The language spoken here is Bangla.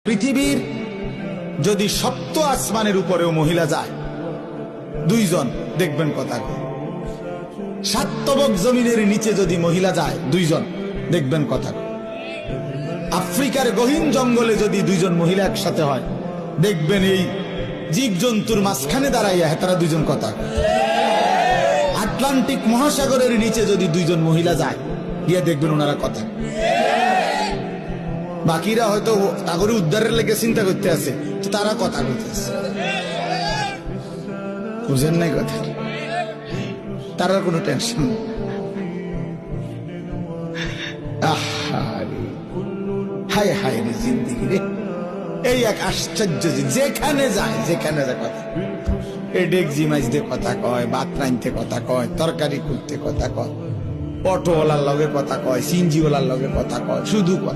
পৃথিবীর যদি সপ্ত আসমানের উপরেও মহিলা যায় দুইজন, দেখবেন কথা। সাতবক জমিনের নিচে যদি মহিলা যায় দুইজন, দেখবেন কথা। আফ্রিকার গহীন জঙ্গলে যদি দুইজন মহিলা একসাথে হয়, দেখবেন এই জীবজন্তুর মাঝখানে দাঁড়াইয়া তারা দুইজন কথা। আটলান্টিক মহাসাগরের নিচে যদি দুইজন মহিলা যায়, গিয়ে দেখবেন ওনারা কথা। বাকিরা হয়তো আগরে উদ্ধারের লেগে চিন্তা করতে আছে, তারা কথা বলতেছে। বুঝেন নাই কথা? তারা কোনো টেনশন নেই। হায় হায় রে জিন্দিগি রে, এই এক আশ্চর্য। যেখানে যায় কথা, এই ডেকজি মাইজতে কথা কয়, ভাত রাঁধতে কথা কয়, তরকারি খুলতে কথা কয়, অটোওয়ালার লগে কথা কয়, সিনজিওয়ালার লগে কথা কয়, শুধু কথা।